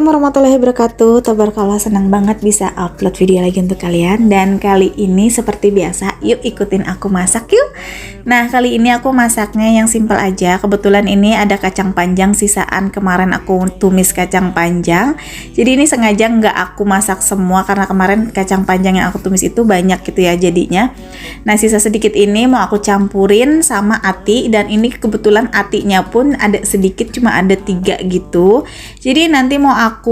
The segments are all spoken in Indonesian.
Assalamualaikum warahmatullahi wabarakatuh. Tabarakallah, senang banget bisa upload video lagi untuk kalian. Dan kali ini seperti biasa, yuk ikutin aku masak yuk. Nah, kali ini aku masaknya yang simple aja. Kebetulan ini ada kacang panjang sisaan kemarin aku tumis kacang panjang. Jadi ini sengaja nggak aku masak semua karena kemarin kacang panjang yang aku tumis itu banyak gitu ya jadinya. Nah, sisa sedikit ini mau aku campurin sama ati, dan ini kebetulan atinya pun ada sedikit, cuma ada 3 gitu. Jadi nanti mau aku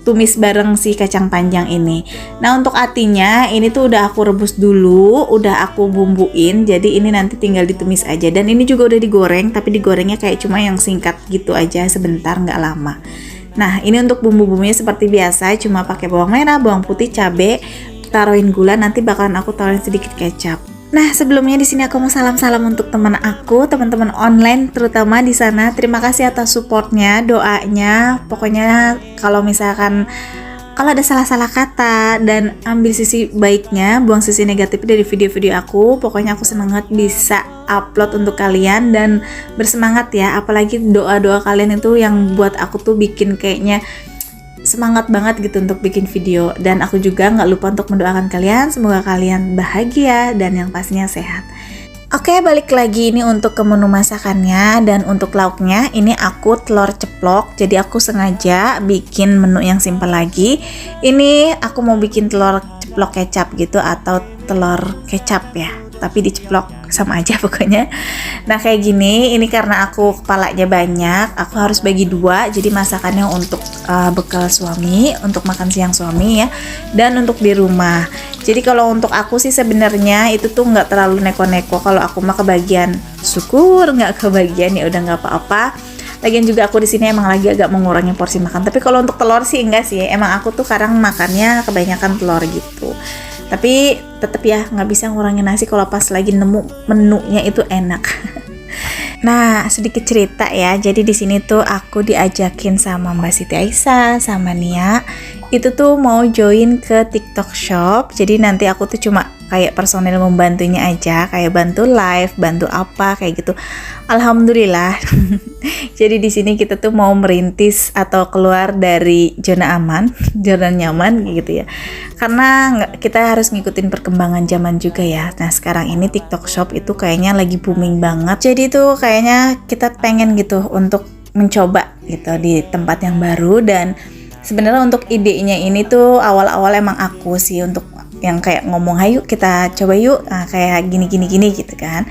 tumis bareng si kacang panjang ini. Nah, untuk atinya ini tuh udah aku rebus dulu, udah aku bumbuin. Jadi ini nanti tinggal ditumis aja. Dan ini juga udah digoreng, tapi digorengnya kayak cuma yang singkat gitu aja, sebentar, nggak lama. Nah, ini untuk bumbu-bumbunya seperti biasa, cuma pakai bawang merah, bawang putih, cabai, taruhin gula, nanti bakalan aku taruhin sedikit kecap. Nah, sebelumnya di sini aku mau salam-salam untuk teman aku, teman-teman online terutama di sana. Terima kasih atas supportnya, doanya. Pokoknya kalau misalkan kalau ada salah-salah kata dan ambil sisi baiknya, buang sisi negatif dari video-video aku. Pokoknya aku seneng banget bisa upload untuk kalian dan bersemangat ya. Apalagi doa-doa kalian itu yang buat aku tuh bikin kayaknya semangat banget gitu untuk bikin video. Dan aku juga nggak lupa untuk mendoakan kalian, semoga kalian bahagia dan yang pastinya sehat. Oke, balik lagi ini untuk ke menu masakannya. Dan untuk lauknya ini aku telur ceplok, jadi aku sengaja bikin menu yang simpel lagi. Ini aku mau bikin telur ceplok kecap gitu, atau telur kecap ya, tapi diceplok sama aja pokoknya. Nah, kayak gini, ini karena aku kepalanya banyak, aku harus bagi 2. Jadi masakannya untuk bekal suami, untuk makan siang suami ya, dan untuk di rumah. Jadi kalau untuk aku sih sebenarnya itu tuh nggak terlalu neko-neko. Kalau aku mah kebagian, syukur. Nggak kebagian ya udah nggak apa-apa. Lagian juga aku di sini emang lagi agak mengurangi porsi makan. Tapi kalau untuk telur sih enggak sih. Emang aku tuh kadang makannya kebanyakan telur gitu. Tapi tetap ya nggak bisa ngurangin nasi kalau pas lagi nemu menunya itu enak. Nah, sedikit cerita ya. Jadi di sini tuh aku diajakin sama Mbak Siti Aisyah sama Nia. Itu tuh mau join ke TikTok Shop. Jadi nanti aku tuh cuma kayak personil membantunya aja, kayak bantu live, bantu apa kayak gitu. Alhamdulillah. Jadi di sini kita tuh mau merintis atau keluar dari zona aman, zona nyaman gitu ya. Karena kita harus ngikutin perkembangan zaman juga ya. Nah, sekarang ini TikTok Shop itu kayaknya lagi booming banget. Jadi tuh kayaknya kita pengen gitu untuk mencoba gitu di tempat yang baru. Dan sebenarnya untuk idenya ini tuh awal-awal emang aku sih untuk yang kayak ngomong, ayo kita coba yuk, nah, kayak gini gitu kan.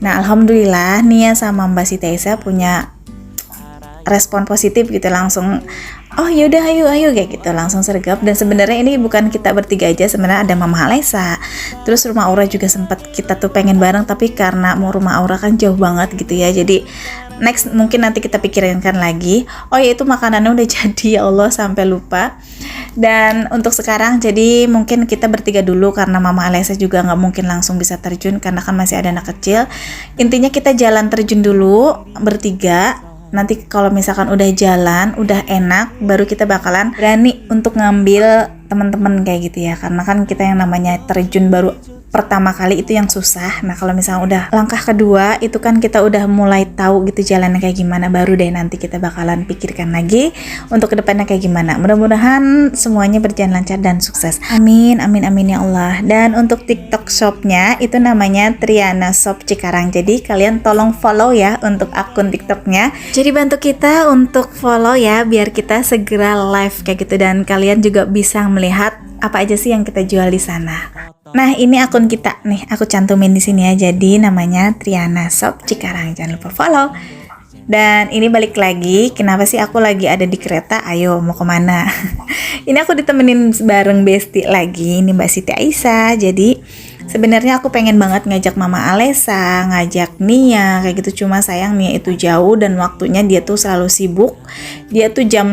Nah, alhamdulillah Nia sama Mbak Siti Aisyah punya respon positif gitu, langsung oh yaudah ayo kayak gitu, langsung sergap. Dan sebenarnya ini bukan kita bertiga aja, sebenarnya ada Mama Alesa, terus Rumah Aura juga sempat kita tuh pengen bareng, tapi karena mau Rumah Aura kan jauh banget gitu ya, jadi next mungkin nanti kita pikirinkan lagi. Oh ya, itu makanannya udah jadi, ya Allah sampai lupa. Dan untuk sekarang jadi mungkin kita bertiga dulu karena Mama Alesa juga nggak mungkin langsung bisa terjun karena kan masih ada anak kecil. Intinya kita jalan terjun dulu bertiga. Nanti kalau misalkan udah jalan, udah enak, baru kita bakalan berani untuk ngambil teman-teman kayak gitu ya. Karena kan kita yang namanya terjun baru pertama kali itu yang susah. Nah, kalau misalnya udah langkah kedua itu kan kita udah mulai tahu gitu jalannya kayak gimana, baru deh nanti kita bakalan pikirkan lagi untuk kedepannya kayak gimana. Mudah-mudahan semuanya berjalan lancar dan sukses. Amin ya Allah. Dan untuk TikTok Shopnya itu namanya Triana Shop Cikarang. Jadi kalian tolong follow ya untuk akun TikToknya. Jadi bantu kita untuk follow ya, biar kita segera live kayak gitu, dan kalian juga bisa melihat apa aja sih yang kita jual di sana. Nah, ini akun kita nih, aku cantumin di sini ya. Jadi namanya Triana Shop Cikarang. Jangan lupa follow. Dan ini balik lagi, kenapa sih aku lagi ada di kereta? Ayo, mau kemana? Ini aku ditemenin bareng Besti lagi, ini Mbak Siti Aisyah. Jadi sebenarnya aku pengen banget ngajak Mama Alesa, ngajak Nia kayak gitu, cuma sayang Nia itu jauh dan waktunya dia tuh selalu sibuk. Dia tuh jam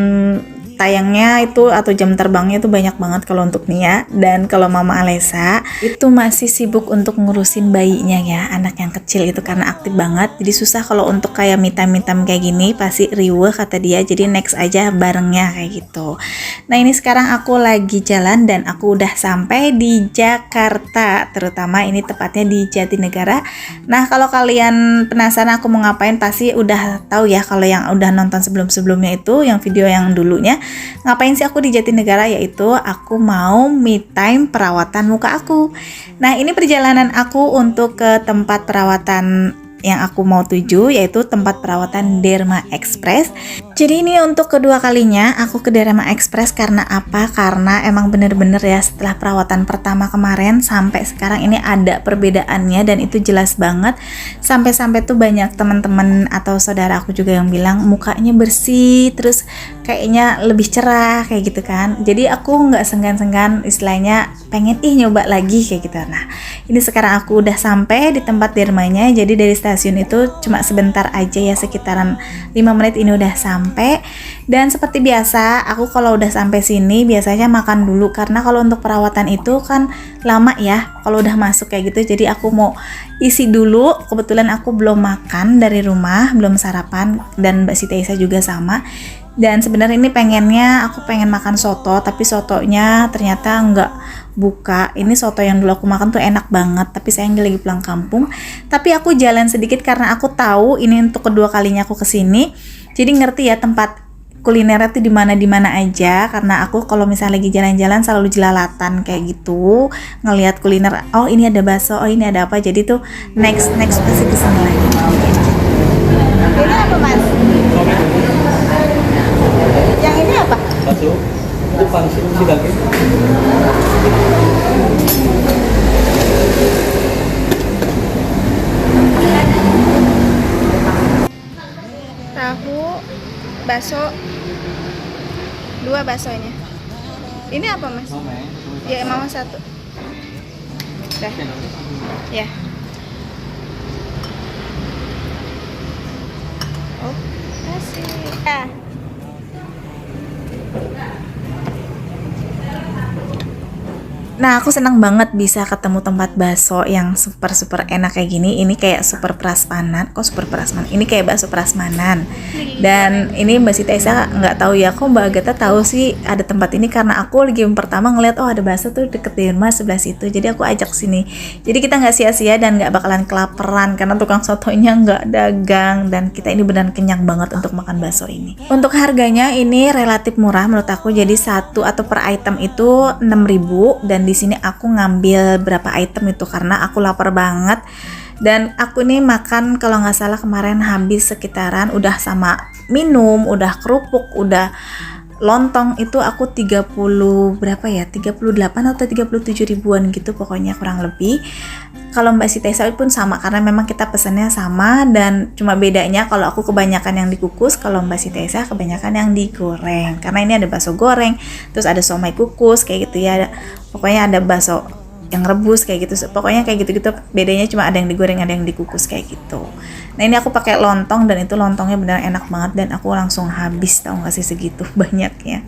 tayangnya itu atau jam terbangnya itu banyak banget kalau untuk Nia. Dan kalau Mama Alesa itu masih sibuk untuk ngurusin bayinya ya, anak yang kecil itu, karena aktif banget. Jadi susah kalau untuk kayak mitam-mitam kayak gini, pasti riweh kata dia. Jadi next aja barengnya kayak gitu. Nah, ini sekarang aku lagi jalan dan aku udah sampai di Jakarta, terutama ini tepatnya di Jatinegara. Nah, kalau kalian penasaran aku mau ngapain, pasti udah tahu ya kalau yang udah nonton sebelum-sebelumnya itu, yang video yang dulunya. Ngapain sih aku di Jatinegara? Yaitu aku mau me time perawatan muka aku. Nah, ini perjalanan aku untuk ke tempat perawatan yang aku mau tuju, yaitu tempat perawatan Derma Express. Jadi ini untuk kedua kalinya aku ke Derma Express. Karena apa? Karena emang bener-bener ya, setelah perawatan pertama kemarin sampai sekarang ini ada perbedaannya, dan itu jelas banget. Sampai-sampai tuh banyak teman-teman atau saudara aku juga yang bilang mukanya bersih, terus kayaknya lebih cerah kayak gitu kan. Jadi aku nggak senggan-senggan, istilahnya pengen nyoba lagi kayak gitu. Nah, ini sekarang aku udah sampai di tempat dermanya. Jadi dari stasiun itu cuma sebentar aja ya, sekitaran 5 menit ini udah sampai. Dan seperti biasa, aku kalau udah sampai sini biasanya makan dulu, karena kalau untuk perawatan itu kan lama ya kalau udah masuk kayak gitu. Jadi aku mau isi dulu. Kebetulan aku belum makan dari rumah, belum sarapan, dan Mbak Siti Aisyah juga sama. Dan sebenarnya ini aku pengen makan soto, tapi sotonya ternyata nggak buka. Ini soto yang dulu aku makan tuh enak banget, tapi sayangnya lagi pulang kampung. Tapi aku jalan sedikit karena aku tahu ini untuk kedua kalinya aku kesini. Jadi ngerti ya tempat kulinernya tuh di mana aja, karena aku kalau misalnya lagi jalan-jalan selalu jelalatan kayak gitu, ngelihat kuliner. Oh, ini ada bakso, oh ini ada apa. Jadi tuh next pasti kesini lagi. Ini apa, Mas? Yang ini apa? Bakso. Itu pangsit si daging. Tahu, bakso, 2 baksonya. Ini apa, Mas? Ya, mau 1. Dah. Ya. Oh, kasih. Ya. Nah, aku senang banget bisa ketemu tempat bakso yang super enak kayak gini. Ini kayak super prasmanan. Kok super prasmanan? Ini kayak bakso prasmanan. Dan ini Mbak Siti Aisyah nggak tahu ya. Kok Mbak Agatha tahu sih ada tempat ini? Karena aku lagi yang pertama ngeliat, oh ada bakso tuh deket Derma sebelah situ. Jadi aku ajak sini. Jadi kita nggak sia-sia dan nggak bakalan kelaparan, karena tukang sotonya nggak dagang. Dan kita ini beneran kenyang banget untuk makan bakso ini. Untuk harganya ini relatif murah menurut aku. Jadi satu atau per item itu 6.000, dan di sini aku ngambil berapa item itu karena aku lapar banget. Dan aku nih makan kalau nggak salah kemarin habis sekitaran, udah sama minum, udah kerupuk, udah lontong, itu aku 30 berapa ya, 38 atau 37 ribuan gitu pokoknya kurang lebih. Kalau Mbak Siti Aisyah pun sama, karena memang kita pesannya sama, dan cuma bedanya kalau aku kebanyakan yang dikukus, kalau Mbak Siti Aisyah kebanyakan yang digoreng. Karena ini ada bakso goreng, terus ada somai kukus kayak gitu ya. Pokoknya ada bakso yang rebus kayak gitu. Pokoknya kayak gitu-gitu. Bedanya cuma ada yang digoreng, ada yang dikukus kayak gitu. Nah, ini aku pakai lontong, dan itu lontongnya benar enak banget, dan aku langsung habis, tau gak sih segitu banyaknya.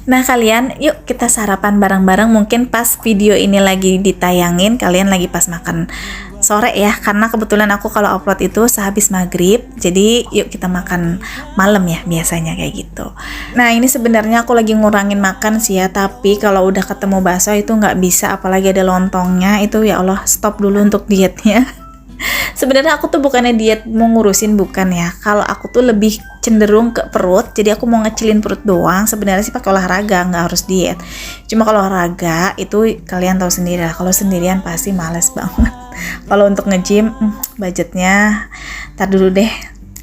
Nah, kalian yuk kita sarapan bareng-bareng. Mungkin pas video ini lagi ditayangin kalian lagi pas makan sore ya, karena kebetulan aku kalau upload itu sehabis maghrib. Jadi yuk kita makan malam ya, biasanya kayak gitu. Nah, ini sebenarnya aku lagi ngurangin makan sih ya, tapi kalau udah ketemu bakso itu nggak bisa, apalagi ada lontongnya itu, ya Allah, stop dulu untuk dietnya. Sebenarnya aku tuh bukannya diet mau ngurusin, bukan ya. Kalau aku tuh lebih cenderung ke perut, jadi aku mau ngecilin perut doang. Sebenarnya sih pakai olahraga, nggak harus diet. Cuma kalau olahraga itu kalian tahu sendiri lah, kalau sendirian pasti males banget. Kalau untuk nge-gym, budgetnya tar dulu deh,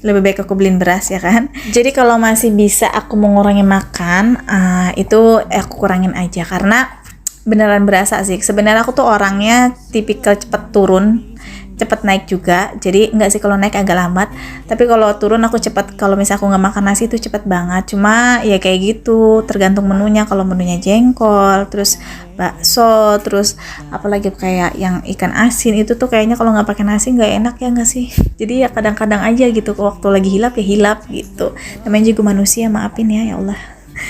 lebih baik aku beliin beras ya kan. Jadi kalau masih bisa aku mengurangi makan, itu aku kurangin aja, karena beneran berasa sih. Sebenarnya aku tuh orangnya tipikal cepet turun, cepet naik juga. Jadi enggak sih, kalau naik agak lambat, tapi kalau turun aku cepet. Kalau misalnya aku nggak makan nasi itu cepet banget. Cuma ya kayak gitu, tergantung menunya. Kalau menunya jengkol, terus bakso, terus apalagi kayak yang ikan asin itu tuh kayaknya kalau nggak pakai nasi nggak enak ya nggak sih. Jadi ya kadang-kadang aja gitu, waktu lagi hilap ya hilap gitu. Namanya juga manusia, maafin ya Allah.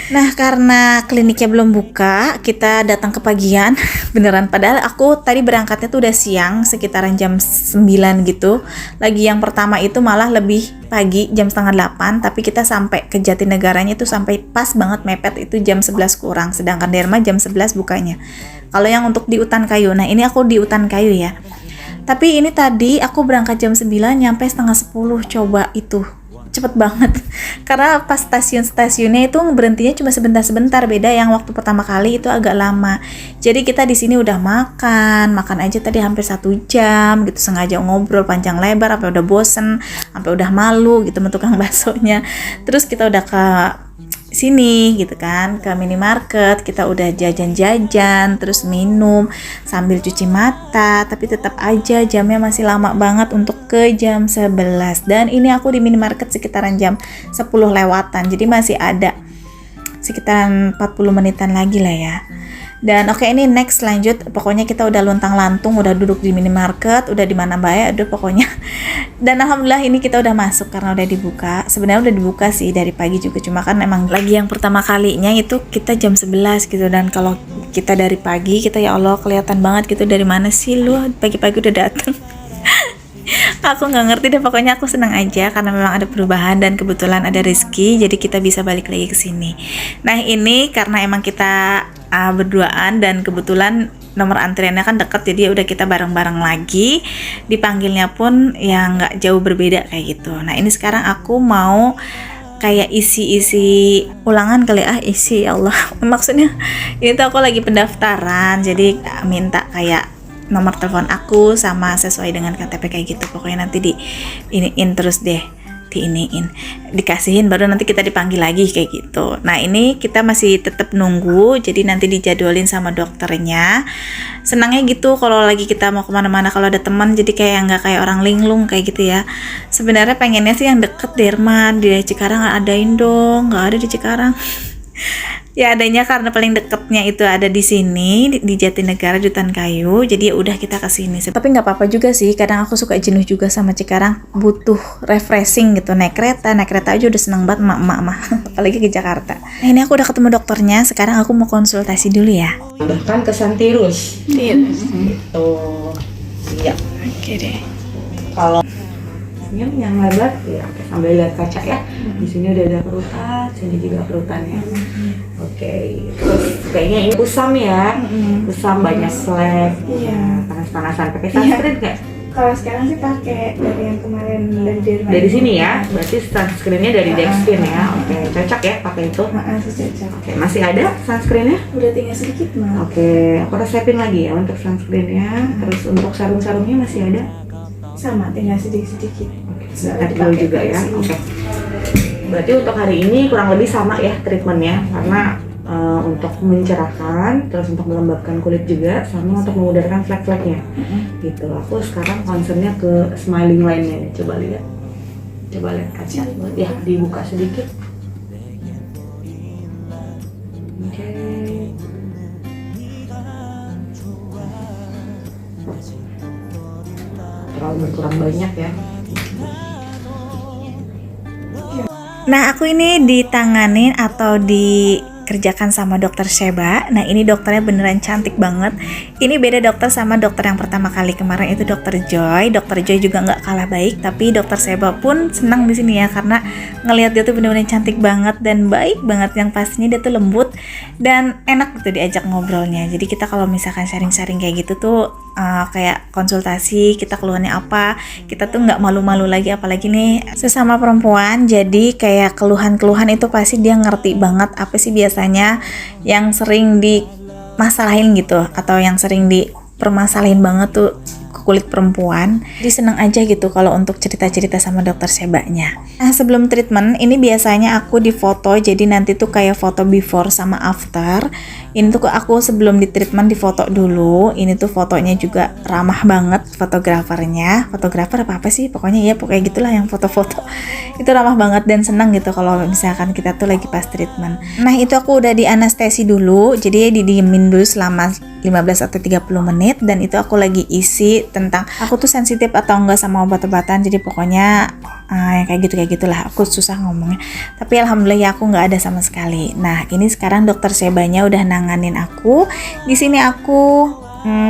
Nah, karena kliniknya belum buka, kita datang ke pagian. Beneran, padahal aku tadi berangkatnya tuh udah siang, sekitaran jam 9 gitu. Lagi yang pertama itu malah lebih pagi, jam setengah 8. Tapi kita sampai ke Jatinegaranya tuh sampai pas banget, mepet itu jam 11 kurang. Sedangkan Derma jam 11 bukanya. Kalau yang untuk di Utan Kayu, nah ini aku di Utan Kayu ya. Tapi ini tadi aku berangkat jam 9, nyampe setengah 10, coba itu. Cepet cepet banget. Karena pas stasiunnya itu berhentinya cuma sebentar-sebentar, beda yang waktu pertama kali itu agak lama. Jadi kita di sini udah makan aja tadi hampir 1 jam gitu, sengaja ngobrol panjang lebar sampai udah bosen, sampai udah malu gitu sama tukang baksonya. Terus kita udah ke sini gitu kan, ke minimarket, kita udah jajan-jajan, terus minum sambil cuci mata, tapi tetap aja jamnya masih lama banget untuk ke jam 11. Dan ini aku di minimarket sekitaran jam 10 lewatan, jadi masih ada sekitaran 40 menitan lagi lah ya. Dan oke, ini next lanjut, pokoknya kita udah luntang-lantung, udah duduk di minimarket, udah di mana baik, aduh pokoknya. Dan alhamdulillah ini kita udah masuk karena udah dibuka. Sebenarnya udah dibuka sih dari pagi juga, cuma kan emang lagi yang pertama kalinya itu kita jam 11 gitu. Dan kalau kita dari pagi, kita ya Allah kelihatan banget gitu, dari mana sih lu pagi-pagi udah dateng. Aku nggak ngerti deh, pokoknya aku senang aja karena memang ada perubahan dan kebetulan ada rezeki, jadi kita bisa balik lagi ke sini. Nah ini karena emang kita berduaan dan kebetulan nomor antriannya kan deket, jadi udah kita bareng-bareng lagi. Dipanggilnya pun ya nggak jauh berbeda kayak gitu. Nah ini sekarang aku mau kayak isi ulangan kali, isi ya Allah. Maksudnya ini tuh aku lagi pendaftaran, jadi minta kayak nomor telepon aku sama sesuai dengan KTP kayak gitu. Pokoknya nanti iniin terus deh, dikasihin baru nanti kita dipanggil lagi kayak gitu. Nah ini kita masih tetap nunggu, jadi nanti dijadwalin sama dokternya. Senangnya gitu kalau lagi kita mau kemana-mana kalau ada teman, jadi kayak nggak kayak orang linglung kayak gitu ya. Sebenarnya pengennya sih yang deket Derman, di Cikarang adain dong, nggak ada di Cikarang. Ya adanya karena paling deketnya itu ada di sini di Jatinegara Dutan Kayu, jadi ya udah kita ke sini. Tapi nggak apa-apa juga sih, kadang aku suka jenuh juga sama Cikarang, butuh refreshing gitu. Naik kereta aja udah seneng banget emak-emak apalagi ke Jakarta. Nah ini aku udah ketemu dokternya, sekarang aku mau konsultasi dulu ya. Bahkan kesan tirus. Tirus. Gitu. Iya. Oke deh. Kalau senyum yang lebar ya, sambil lihat kaca ya. Di sini udah ada kerutan, sini juga kerutannya. Oke. Terus kayaknya ini kusam ya. Kusam banyak flek. Iya. Panas-panasan pakai sunscreen nggak? Kalau sekarang sih pakai dari yang kemarin dari Derma. Dari sini ya. Berarti sunscreennya dari Dextin ya. Oke, cocok ya pakai itu. Cocok. Oke, masih ada sunscreennya? Udah tinggal sedikit mah. Oke, aku resepin lagi ya untuk sunscreennya. Terus untuk serum-serumnya masih ada? Sama, tinggal sedikit-sedikit. Advil juga ya. Oke. Berarti untuk hari ini kurang lebih sama ya treatmentnya, karena untuk mencerahkan, terus untuk melembabkan kulit juga, sama untuk memudarkan flek-fleknya. Gitu. Aku sekarang concernnya ke smiling line-nya nih. Coba lihat kaca. Ya, dibuka sedikit. Oke. Terlalu berkurang banyak ya. Nah aku ini ditanganin atau dikerjakan sama dokter Sheba. Nah ini dokternya beneran cantik banget. Ini beda dokter sama dokter yang pertama kali kemarin, itu dokter Joy. Dokter Joy juga nggak kalah baik, tapi dokter Sheba pun senang di sini ya, karena ngelihat dia tuh bener-bener cantik banget dan baik banget. Yang pastinya dia tuh lembut dan enak gitu diajak ngobrolnya. Jadi kita kalau misalkan sharing-sharing kayak gitu tuh kayak konsultasi, kita keluhannya apa, kita tuh nggak malu-malu lagi, apalagi nih sesama perempuan. Jadi kayak keluhan-keluhan itu pasti dia ngerti banget apa sih biasanya yang sering dimasalahin gitu, atau yang sering dipermasalahin banget tuh kulit perempuan. Jadi seneng aja gitu kalau untuk cerita-cerita sama dokter Sebanya. Nah sebelum treatment ini biasanya aku difoto, jadi nanti tuh kayak foto before sama after. Ini tuh aku sebelum di treatment difoto dulu. Ini tuh fotonya juga ramah banget fotografernya. Fotografer apa sih? Pokoknya ya pokoknya gitulah yang foto-foto. Itu ramah banget dan seneng gitu kalau misalkan kita tuh lagi pas treatment. Nah itu aku udah di anestesi dulu. Jadi didiemin dulu selama 15 atau 30 menit, dan itu aku lagi isi tentang aku tuh sensitif atau enggak sama obat-obatan. Jadi pokoknya yang kayak gitulah, aku susah ngomongnya, tapi alhamdulillah ya aku nggak ada sama sekali. Nah ini sekarang dokter Sebanya udah nanganin aku. Di sini aku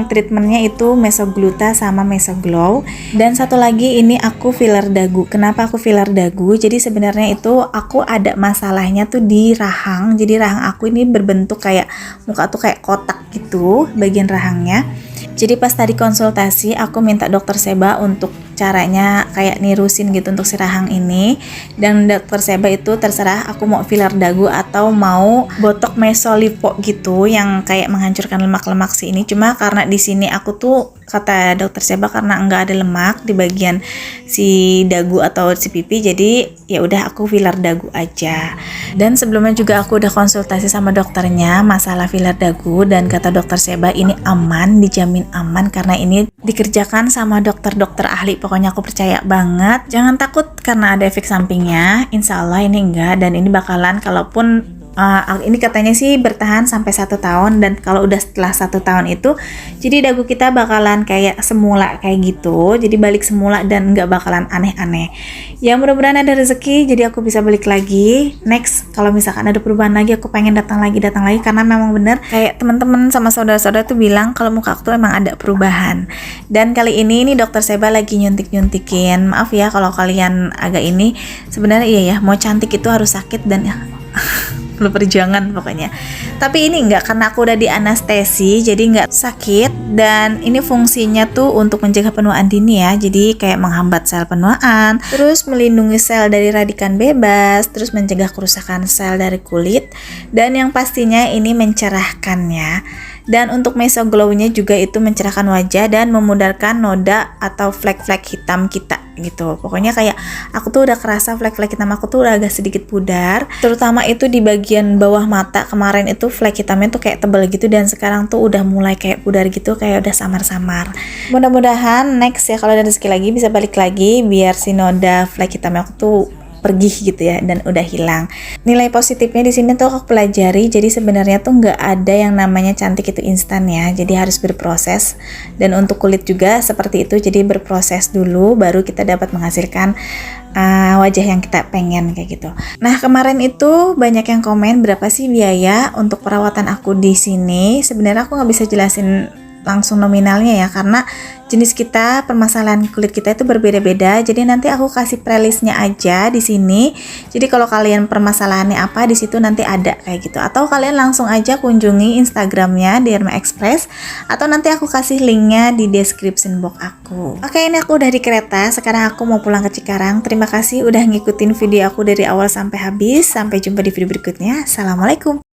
treatmentnya itu Mesogluta sama Mesoglow, dan satu lagi ini aku filler dagu. Kenapa aku filler dagu? Jadi sebenarnya itu aku ada masalahnya tuh di rahang. Jadi rahang aku ini berbentuk kayak muka tuh kayak kotak gitu bagian rahangnya. Jadi pas tadi konsultasi aku minta dokter Seba untuk caranya kayak nirusin gitu untuk si rahang ini. Dan dokter Seba itu terserah aku mau filler dagu atau mau botok mesolipo gitu yang kayak menghancurkan lemak-lemak si ini. Cuma karena di sini aku tuh kata dokter Seba karena enggak ada lemak di bagian si dagu atau si pipi, jadi ya udah aku filler dagu aja. Dan sebelumnya juga aku udah konsultasi sama dokternya masalah filler dagu, dan kata dokter Seba ini aman, dijamin aman karena ini dikerjakan sama dokter-dokter ahli. Pokoknya aku percaya banget, jangan takut karena ada efek sampingnya. Insya Allah ini enggak, dan ini bakalan kalaupun ini katanya sih bertahan sampai 1 tahun, dan kalau udah setelah 1 tahun itu jadi dagu kita bakalan kayak semula kayak gitu, jadi balik semula dan nggak bakalan aneh-aneh. Ya mudah-mudahan ada rezeki jadi aku bisa balik lagi. Next kalau misalkan ada perubahan lagi aku pengen datang lagi karena memang bener kayak teman-teman sama saudara-saudara tuh bilang kalau muka aku tuh emang ada perubahan. Dan kali ini dokter Seba lagi nyuntik-nyuntikin. Maaf ya kalau kalian agak ini, sebenarnya iya ya, mau cantik itu harus sakit dan ya perlu perjuangan pokoknya. Tapi ini enggak, karena aku udah di anestesi jadi enggak sakit, dan ini fungsinya tuh untuk mencegah penuaan dini ya. Jadi kayak menghambat sel penuaan, terus melindungi sel dari radikan bebas, terus mencegah kerusakan sel dari kulit, dan yang pastinya ini mencerahkan ya. Dan untuk mesoglownya juga itu mencerahkan wajah dan memudarkan noda atau flek-flek hitam kita gitu. Pokoknya kayak aku tuh udah kerasa flek-flek hitam aku tuh udah agak sedikit pudar, terutama itu di bagian bawah mata. Kemarin itu flek hitamnya tuh kayak tebal gitu, dan sekarang tuh udah mulai kayak pudar gitu, kayak udah samar-samar. Mudah-mudahan next ya kalau ada rezeki lagi bisa balik lagi biar si noda flek hitamnya aku tuh pergi gitu ya, dan udah hilang. Nilai positifnya di sini tuh aku pelajari, jadi sebenarnya tuh nggak ada yang namanya cantik itu instan ya, jadi harus berproses. Dan untuk kulit juga seperti itu, jadi berproses dulu baru kita dapat menghasilkan wajah yang kita pengen kayak gitu. Nah kemarin itu banyak yang komen berapa sih biaya untuk perawatan aku di sini. Sebenarnya aku nggak bisa jelasin langsung nominalnya ya, karena jenis kita, permasalahan kulit kita itu berbeda-beda. Jadi nanti aku kasih playlistnya aja di sini. Jadi kalau kalian permasalahannya apa di situ nanti ada kayak gitu. Atau kalian langsung aja kunjungi Instagramnya Derma Express, atau nanti aku kasih linknya di description box aku. Oke, ini aku udah di kereta. Sekarang aku mau pulang ke Cikarang. Terima kasih udah ngikutin video aku dari awal sampai habis. Sampai jumpa di video berikutnya. Assalamualaikum.